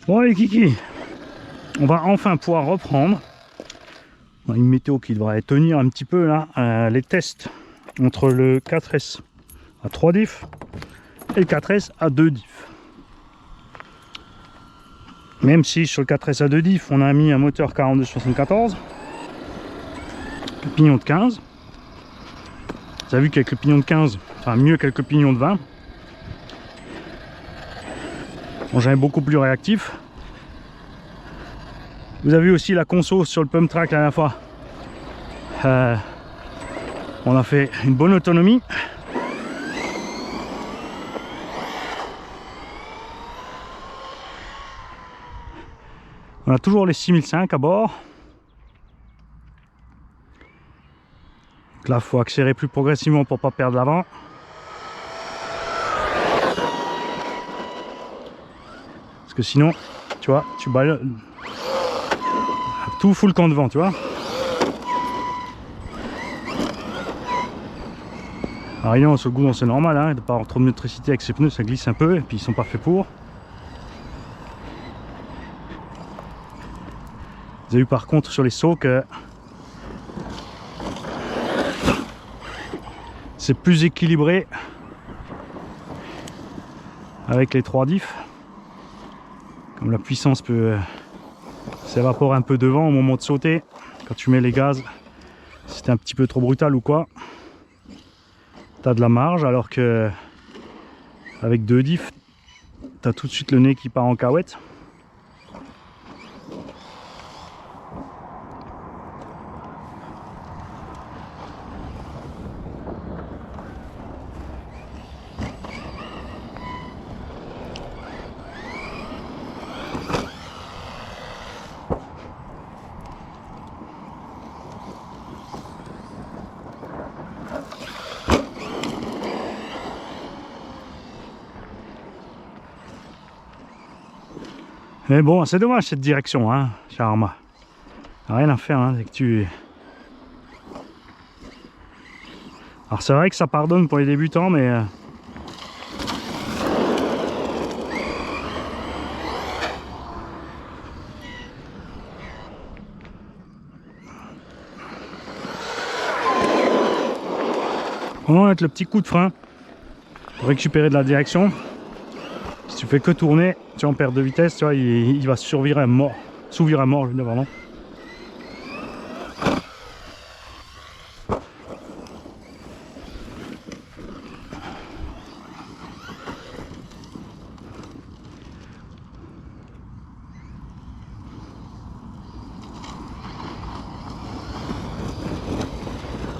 Bon les kiki, on va enfin pouvoir reprendre. On a une météo qui devrait tenir un petit peu là, les tests entre le 4S à 3 diffs et le 4S à 2 diffs. Même si sur le 4S à 2 diffs on a mis un moteur 42-74, le pignon de 15. Vous avez vu qu'avec le pignon de 15, enfin mieux qu'avec le pignon de 20, j'en ai beaucoup plus réactif. Vous avez vu aussi la conso sur le pump track la dernière fois. On a fait une bonne autonomie. On a toujours les 6005 à bord. Donc là, il faut accélérer plus progressivement pour ne pas perdre l'avant. Parce que sinon, tu vois, tu balles tout full camp devant, tu vois. Alors évidemment, sur le goudron, c'est normal, hein, de ne pas avoir trop de motricité avec ces pneus, ça glisse un peu, et puis ils sont pas faits pour. Vous avez vu par contre sur les sauts que c'est plus équilibré avec les 3 diffs. Comme la puissance peut s'évaporer un peu devant au moment de sauter, quand tu mets les gaz, si c'était un petit peu trop brutal ou quoi, tu as de la marge, alors que avec 2 diffs, tu as tout de suite le nez qui part en cahuète. Mais bon, c'est dommage cette direction, hein, chez Arma. Rien à faire, hein, c'est que tu... Alors c'est vrai que ça pardonne pour les débutants, mais... On va mettre le petit coup de frein pour récupérer de la direction. Si tu fais que tourner, tu en perds de vitesse, tu vois, il va s'ouvrir à mort, je veux dire, pardon.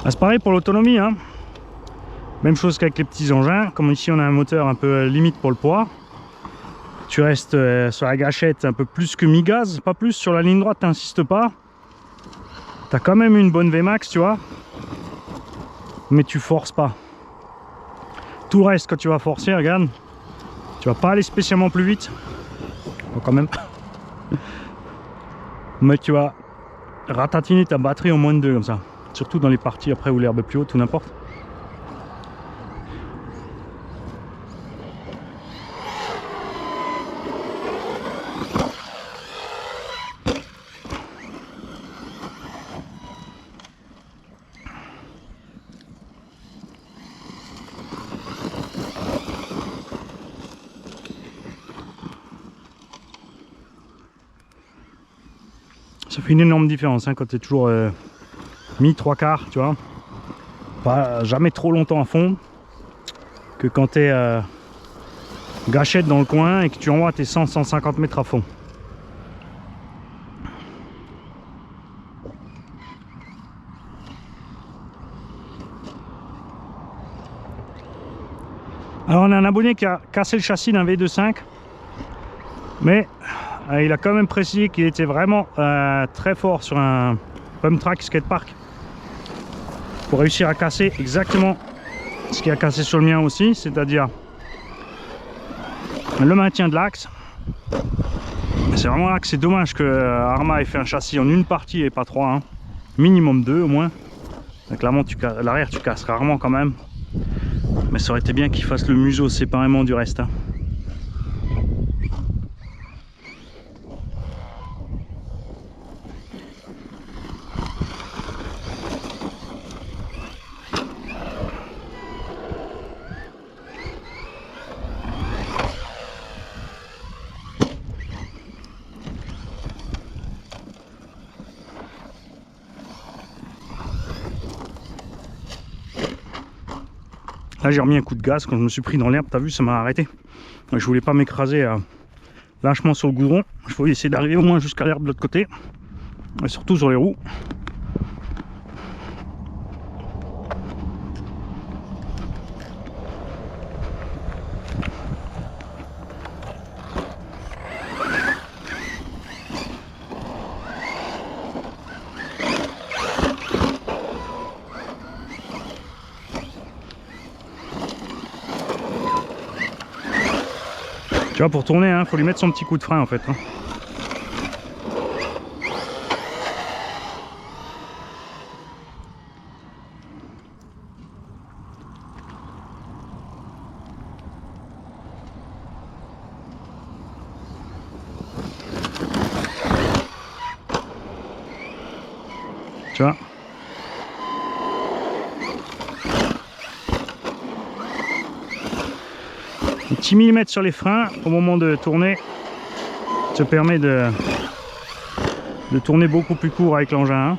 Ah, c'est pareil pour l'autonomie, hein. Même chose qu'avec les petits engins, comme ici on a un moteur un peu limite pour le poids. Tu restes sur la gâchette un peu plus que mi-gaz, pas plus. Sur la ligne droite, t'insistes pas. Tu as quand même une bonne Vmax, tu vois. Mais tu forces pas. Tout le reste, quand tu vas forcer, regarde, tu vas pas aller spécialement plus vite. Bon, quand même. Mais tu vas ratatiner ta batterie en moins de 2 comme ça. Surtout dans les parties après où l'herbe est plus haute ou n'importe. Ça fait une énorme différence, hein, quand tu es toujours mis 3/4, tu vois. Pas jamais trop longtemps à fond. Que quand tu es gâchette dans le coin et que tu envoies tes 100-150 mètres à fond. Alors on a un abonné qui a cassé le châssis d'un V2.5. Mais il a quand même précisé qu'il était vraiment très fort sur un pump track skatepark pour réussir à casser exactement ce qui a cassé sur le mien aussi, c'est-à-dire le maintien de l'axe. C'est vraiment là que c'est dommage que Arma ait fait un châssis en une partie et pas 3, hein. Minimum 2 au moins. Donc l'arrière tu casses rarement quand même, mais ça aurait été bien qu'il fasse le museau séparément du reste, hein. Là j'ai remis un coup de gaz quand je me suis pris dans l'herbe, t'as vu, ça m'a arrêté. Je voulais pas m'écraser lâchement sur le goudron, je voulais essayer d'arriver au moins jusqu'à l'herbe de l'autre côté, et surtout sur les roues. Tu vois, pour tourner, hein, faut lui mettre son petit coup de frein en fait. Hein. Tu vois. Un petit millimètre sur les freins au moment de tourner te permet de tourner beaucoup plus court avec l'engin. Hein.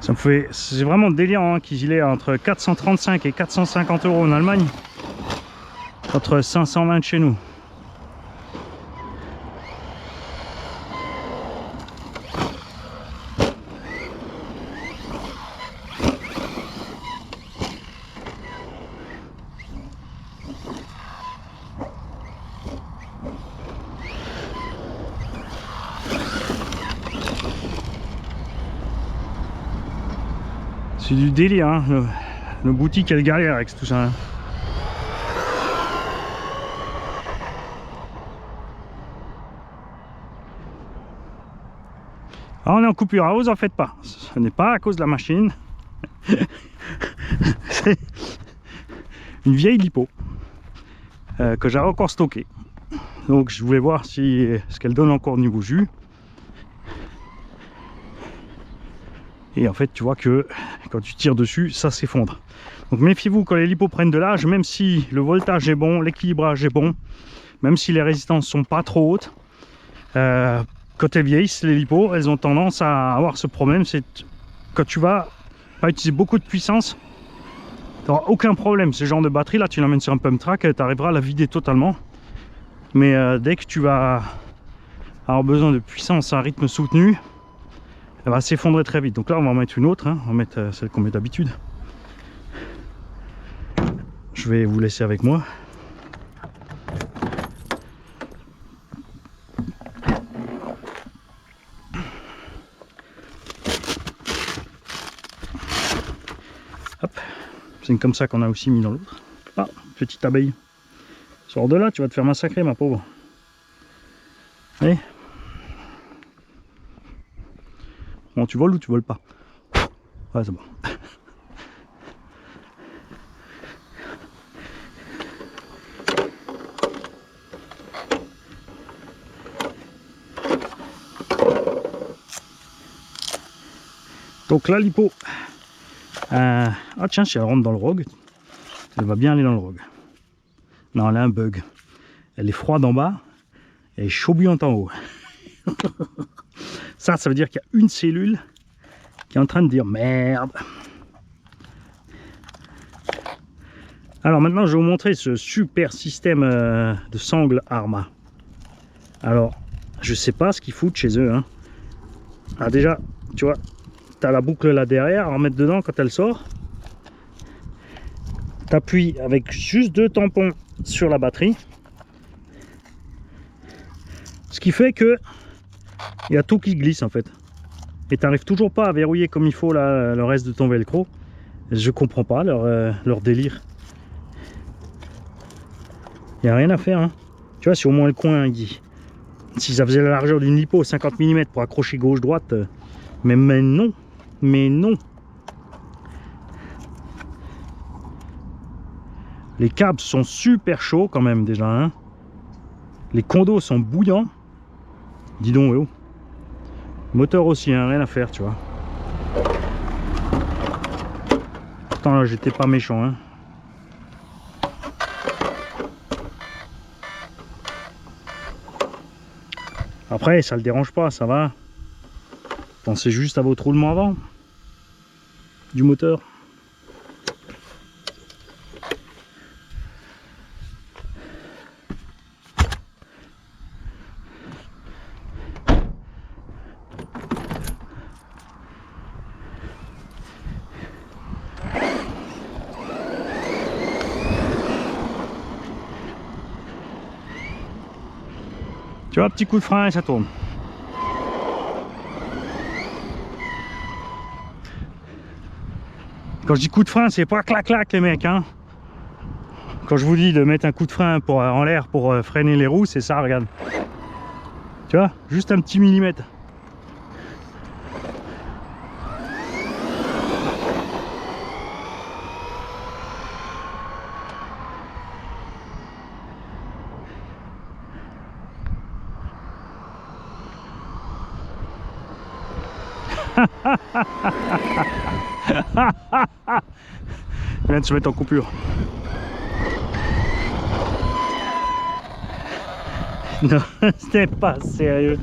Ça me fait, c'est vraiment délirant hein, qu'il est entre 435 et 450 € en Allemagne, contre 520 chez nous. C'est du délire, hein. Le boutique elle galère avec tout ça. Hein. Alors on est en coupure, vous en faites pas. Ce n'est pas à cause de la machine. C'est une vieille lipo que j'avais encore stockée. Donc je voulais voir si ce qu'elle donne encore au niveau jus. Et en fait tu vois que quand tu tires dessus ça s'effondre. Donc méfiez-vous quand les lipos prennent de l'âge, même si le voltage est bon, l'équilibrage est bon, même si les résistances sont pas trop hautes, quand elles vieillissent les lipos, elles ont tendance à avoir ce problème. C'est quand tu vas pas utiliser beaucoup de puissance, tu n'auras aucun problème. Ce genre de batterie là, tu l'emmènes sur un pump track, tu arriveras à la vider totalement. Mais dès que tu vas avoir besoin de puissance à un rythme soutenu, elle va s'effondrer très vite. Donc là on va en mettre une autre, hein. On va mettre celle qu'on met d'habitude. Je vais vous laisser avec moi. Hop, c'est comme ça qu'on a aussi mis dans l'autre. Ah, petite abeille. Sors de là, tu vas te faire massacrer ma pauvre. Allez. Bon, tu voles ou tu voles pas? Ouais, c'est bon. Donc la lipo. Ah tiens, si elle rentre dans le rogue, elle va bien aller dans le rogue. Non, elle a un bug. Elle est froide en bas, elle est chaud bouillante en haut. Ça veut dire qu'il y a une cellule qui est en train de dire merde. Alors maintenant, je vais vous montrer ce super système de sangle Arma. Alors, je sais pas ce qu'ils foutent chez eux. Hein. Ah, déjà, tu vois, tu as la boucle là derrière à remettre dedans quand elle sort. Tu appuies avec juste 2 tampons sur la batterie. Ce qui fait que il y a tout qui glisse en fait. Et tu n'arrives toujours pas à verrouiller comme il faut là, le reste de ton velcro. Je comprends pas leur délire. Il n'y a rien à faire. Hein. Tu vois, si au moins le coin, si ça faisait la largeur d'une lipo, 50 mm pour accrocher gauche-droite, mais non. Mais non. Les câbles sont super chauds quand même déjà. Hein. Les condos sont bouillants. Dis donc, oh. Moteur aussi, hein, rien à faire, tu vois. Pourtant là, j'étais pas méchant. Hein. Après, ça le dérange pas, ça va. Pensez juste à votre roulement avant du moteur. Tu vois, petit coup de frein et ça tourne. Quand je dis coup de frein, c'est pas clac clac les mecs. Hein. Quand je vous dis de mettre un coup de frein en l'air pour freiner les roues, c'est ça, regarde. Tu vois, juste un petit millimètre. Il vient de se mettre en coupure. Non, c'était pas sérieux.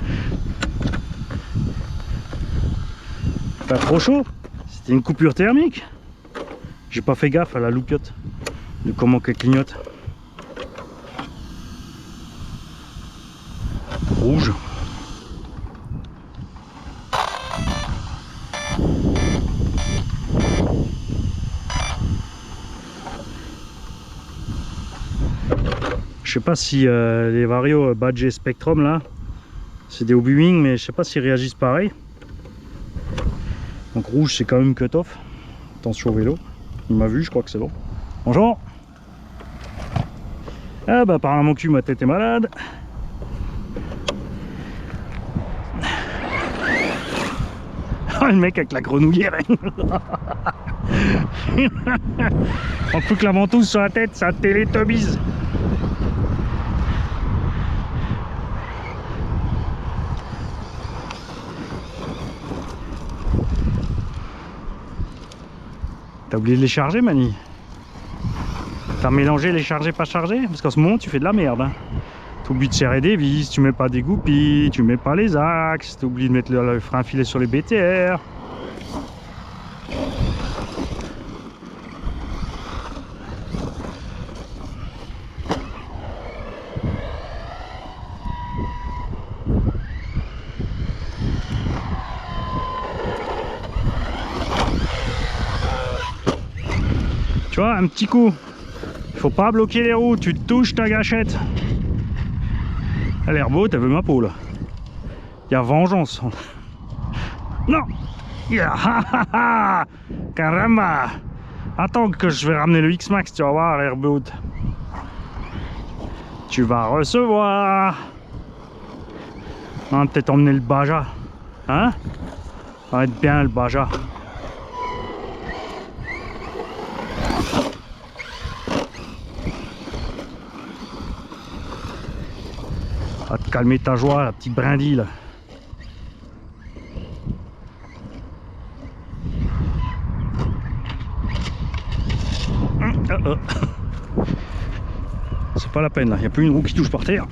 Pas trop chaud. C'était une coupure thermique. J'ai pas fait gaffe à la loupiote de comment qu'elle clignote. Rouge. Je sais pas si les Vario Badge et Spectrum là, c'est des hobby-wing, mais je sais pas s'ils réagissent pareil. Donc rouge c'est quand même cut-off. Attention au vélo. Il m'a vu, je crois que c'est bon. Bonjour. Ah bah par mon cul, ma tête est malade. Oh, le mec avec la grenouillère. On fout que la ventouse sur la tête, ça télétobise. T'as oublié de les charger, Mani? T'as mélangé les chargés pas chargés? Parce qu'en ce moment tu fais de la merde. Hein. T'oublies de serrer des vis, tu mets pas des goupilles, tu mets pas les axes, t'oublies de mettre le frein filet sur les BTR. Tu vois, un petit coup. Il faut pas bloquer les roues, tu touches ta gâchette. Elle a l'air beau, t'as vu ma peau là. Il y a vengeance. Non. Caramba. Attends que je vais ramener le X-Max, tu vas voir, Airboot. Tu vas recevoir. On va peut-être emmener le Baja. Hein? Ça va être bien le Baja. Va te calmer ta joie, la petite brindille là. C'est pas la peine là, il n'y a plus une roue qui touche par terre.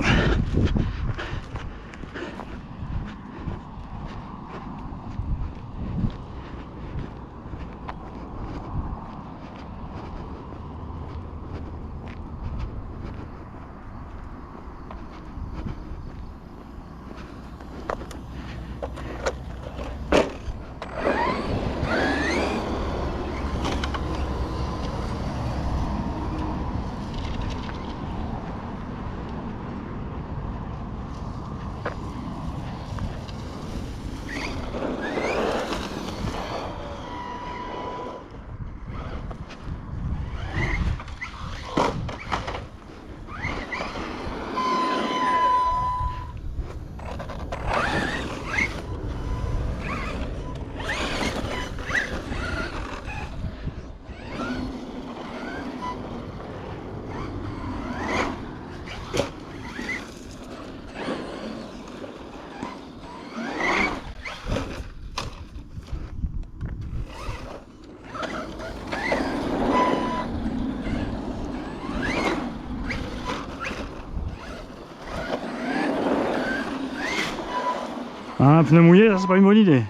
Un pneu mouillé, ça c'est pas une bonne idée.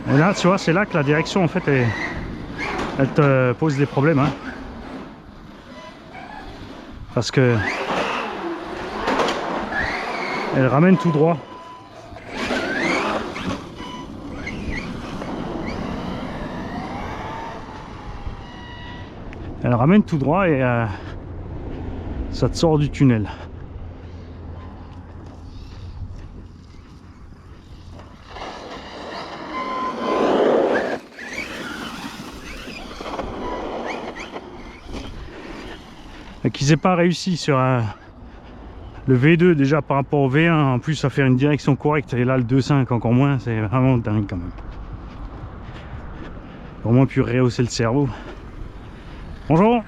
Et là, tu vois, c'est là que la direction, en fait, elle te pose des problèmes. Hein. Parce que elle ramène tout droit. Elle ramène tout droit et ça te sort du tunnel. Et qu'ils n'aient pas réussi sur le V2 déjà par rapport au V1 en plus à faire une direction correcte, et là le 2.5 encore moins, c'est vraiment dingue quand même. Au moins pu rehausser le cerveau. Bonjour.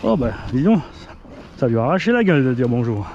Oh bah dis donc, ça lui a arraché la gueule de dire bonjour.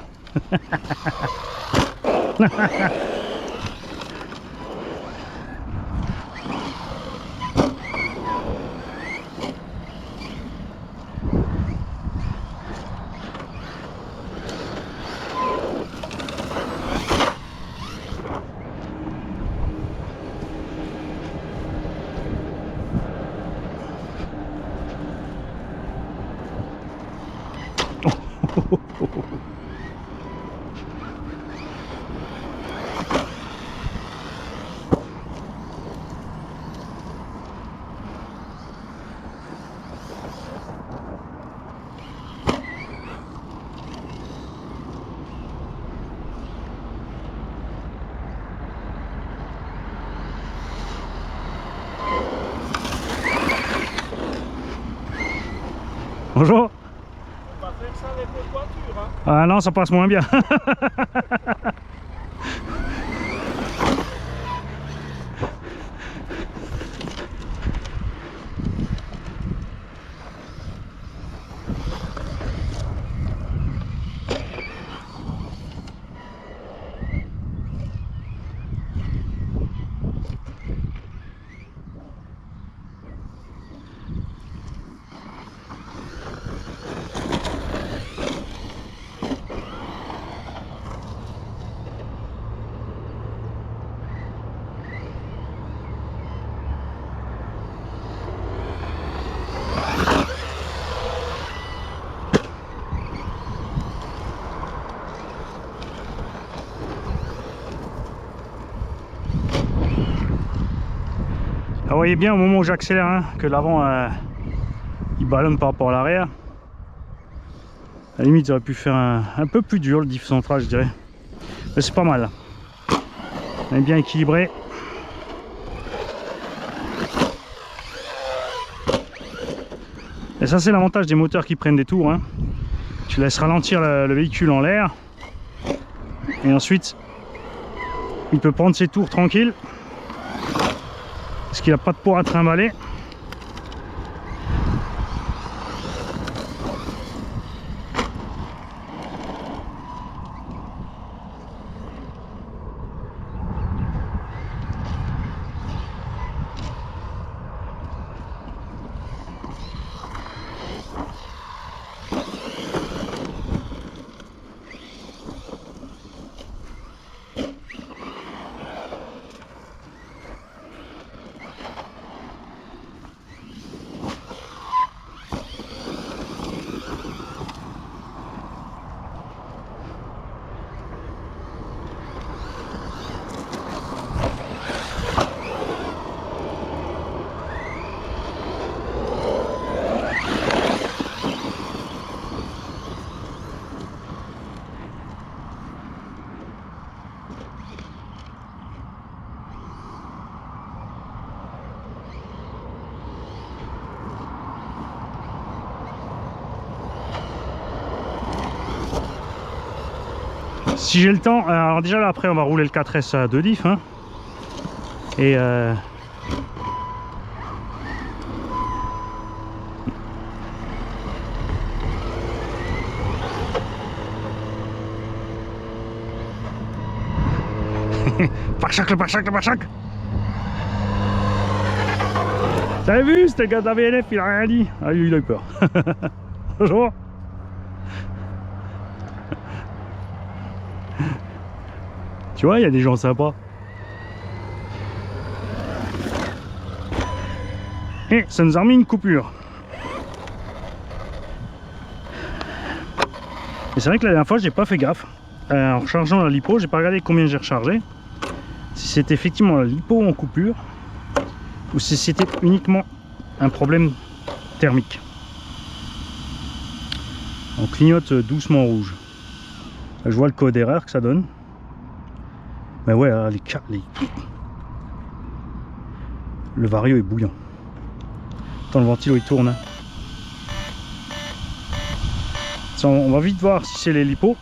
Bonjour. On va faire ça avec votre voiture, hein. Ah non, ça passe moins bien. Vous voyez bien au moment où j'accélère hein, que l'avant il ballonne par rapport à l'arrière. À la limite j'aurais pu faire un peu plus dur le diff central je dirais. Mais c'est pas mal. On est bien équilibré. Et ça c'est l'avantage des moteurs qui prennent des tours. Hein. Tu laisses ralentir le véhicule en l'air. Et ensuite il peut prendre ses tours tranquille. Parce qu'il n'a pas de poids à trimballer. Si j'ai le temps, alors déjà là après on va rouler le 4S à 2 diff hein. Et Pare-choc, le pare-choc, le pare-choc. T'avais vu, c'était le gars de la VLF, il a rien dit. Ah, il a eu peur. Bonjour. Tu vois, il y a des gens sympas. Et ça nous a remis une coupure. Et c'est vrai que la dernière fois, j'ai pas fait gaffe. En rechargeant la lipo, j'ai pas regardé combien j'ai rechargé. Si c'était effectivement la lipo en coupure ou si c'était uniquement un problème thermique. On clignote doucement rouge. Je vois le code erreur que ça donne. Mais ouais, le vario est bouillant. Attends, le ventilo il tourne. Hein. Ça, on va vite voir si c'est les lipos.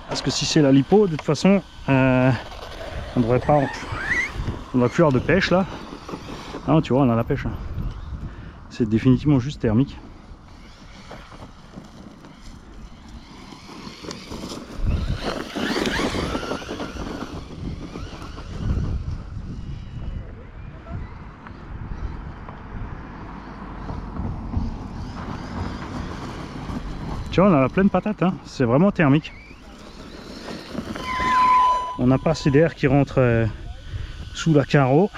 Parce que si c'est la lipo, de toute façon, on devrait pas. On va plus avoir de pêche là. Ah, tu vois, on a la pêche. Hein. C'est définitivement juste thermique. Tu vois, on a la pleine patate, hein. C'est vraiment thermique. On n'a pas assez d'air qui rentre sous la carreau.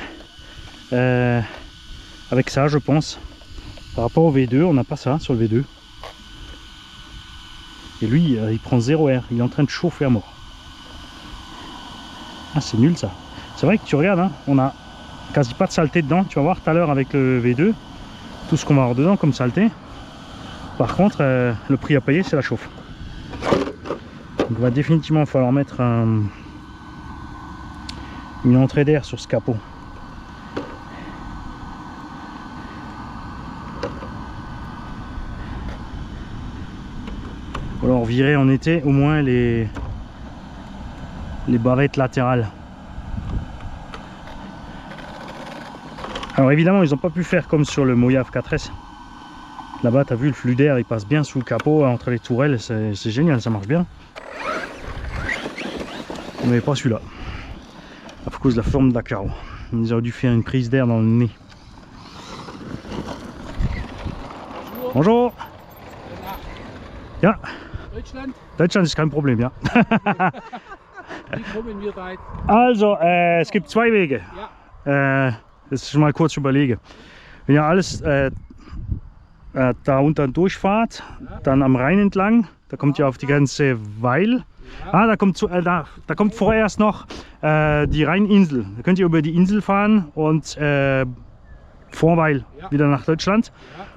Avec ça, je pense. Par rapport au V2, on n'a pas ça sur le V2. Et lui, il prend 0 air. Il est en train de chauffer à mort. Ah, c'est nul ça. C'est vrai que tu regardes, hein, on a quasi pas de saleté dedans. Tu vas voir tout à l'heure avec le V2, tout ce qu'on va avoir dedans comme saleté. Par contre, le prix à payer, c'est la chauffe. Donc, il va définitivement falloir mettre une entrée d'air sur ce capot. Ou alors virer en été au moins les barrettes latérales. Alors évidemment, ils n'ont pas pu faire comme sur le Mojave 4S. Là-bas, tu as vu, le flux d'air, il passe bien sous le capot, entre les tourelles, c'est génial, ça marche bien. Mais pas celui-là. À cause de la forme de la carreau. Ils auraient dû faire une prise d'air dans le nez. Bonjour. Ja. Deutschland? Deutschland ist kein Problem, ja. Wie kommen wir da jetzt? Also, es gibt zwei Wege. Ja. Das ist mal kurz überlege. Wenn ihr alles da unter durchfahrt, dann am Rhein entlang, da kommt ihr auf die Grenze Weil. Ah, da kommt vorerst noch die Rheininsel. Da könnt ihr über die Insel fahren und vor Weil wieder nach Deutschland.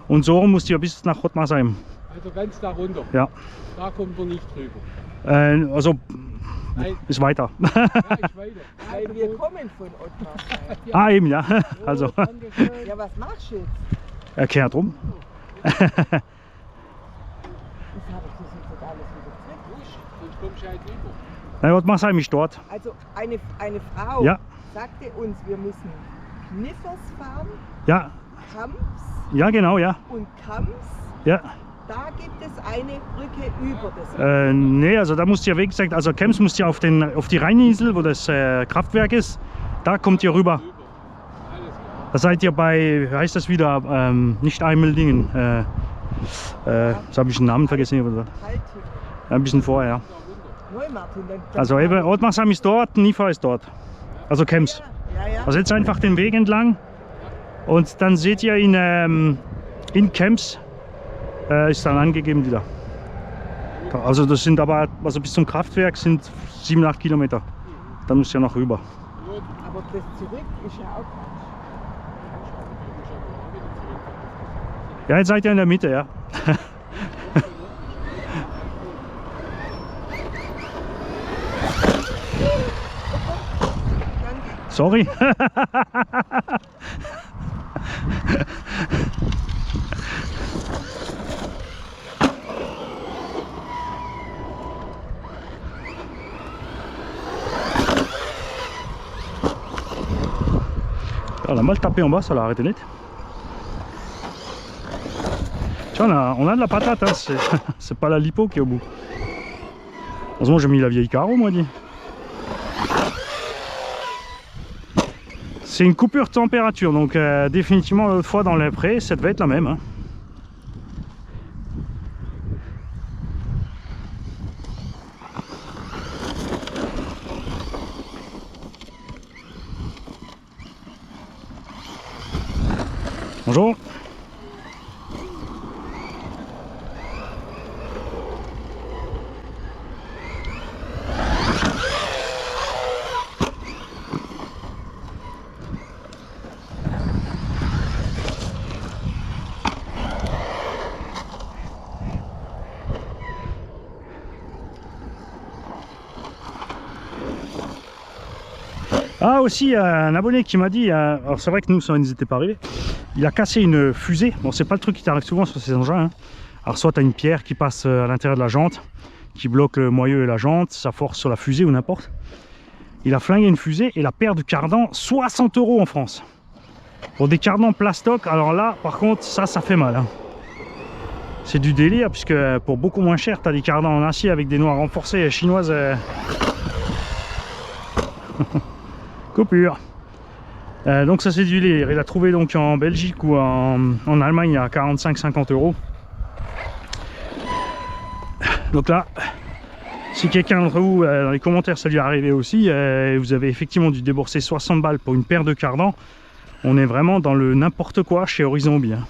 Und so müsst ihr bis nach Rottmarsheim. Also ganz da runter? Ja. Da kommt man nicht drüber? Also, ist weiter. Ja, ist weiter. Weil wir kommen von Ottmarsheim. Ah, eben, ja. Also, Ja, was machst du jetzt? er kehrt rum. Das habe ich das jetzt alles wieder drin. Sonst kommst du halt rüber. Na, Rottmarsheim ist dort. Also eine Frau Ja. sagte uns, wir müssen Kniffers fahren, Ja, Kamps ja, genau, ja. und Kamps. Ja. Da gibt es eine Brücke über das. Nee, also da müsst ihr, wie gesagt, also Kems müsst ihr auf die Rheininsel, wo das Kraftwerk ist, da kommt ihr rüber. Da seid ihr bei, wie heißt das wieder, nicht Eimeldingen, jetzt habe ich den Namen vergessen. Haltig. Ein bisschen vorher. Neumartin. Also eben, Rottmarsheim ist dort, Nifa ist dort. Also Kems. Ja. Also jetzt einfach den Weg entlang und dann seht ihr in Kems, ist dann angegeben wieder. Also das sind aber, also bis zum Kraftwerk sind 7-8 Kilometer. Dann müsst ihr noch rüber. Aber das zurück ist ja auch Quatsch. Ja, jetzt seid ihr in der Mitte, ja. Sorry. On a mal tapé en bas, ça l'a arrêté net. Tiens, on a de la patate, hein. C'est pas la lipo qui est au bout. Heureusement j'ai mis la vieille carreau, moi dit. C'est une coupure de température, donc définitivement l'autre fois dans les prés, ça devait être la même. Hein. Bonjour. Ah aussi, un abonné qui m'a dit, alors c'est vrai que nous ça nous était pas arrivé, il a cassé une fusée. Bon, c'est pas le truc qui t'arrive souvent sur ces engins, hein. Alors soit tu as une pierre qui passe à l'intérieur de la jante, qui bloque le moyeu et la jante, ça force sur la fusée ou n'importe. Il a flingué une fusée et la paire de cardans, 60 € en France. Pour des cardans plastoc, alors là par contre ça fait mal, hein. C'est du délire puisque pour beaucoup moins cher tu as des cardans en acier avec des noix renforcées chinoises. Coupure. Donc ça c'est du délire. Il a trouvé donc en Belgique ou en Allemagne à 45-50 €. Donc là, si quelqu'un d'entre vous dans les commentaires ça lui est arrivé aussi, vous avez effectivement dû débourser 60 balles pour une paire de cardans, on est vraiment dans le n'importe quoi chez Horizon Hobby, hein.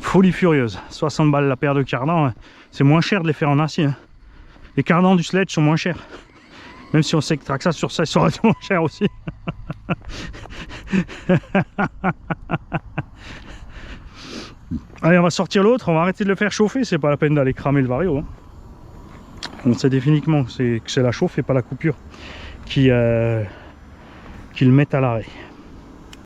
Folie furieuse. 60 balles la paire de cardans, c'est moins cher de les faire en acier, hein. Les cardans du sledge sont moins chers. Même si on sait que Traxxas sur ça, ils sont relativement chers aussi. Allez, on va sortir l'autre, on va arrêter de le faire chauffer, c'est pas la peine d'aller cramer le vario, hein. On sait définitivement que c'est la chauffe et pas la coupure qui le met à l'arrêt.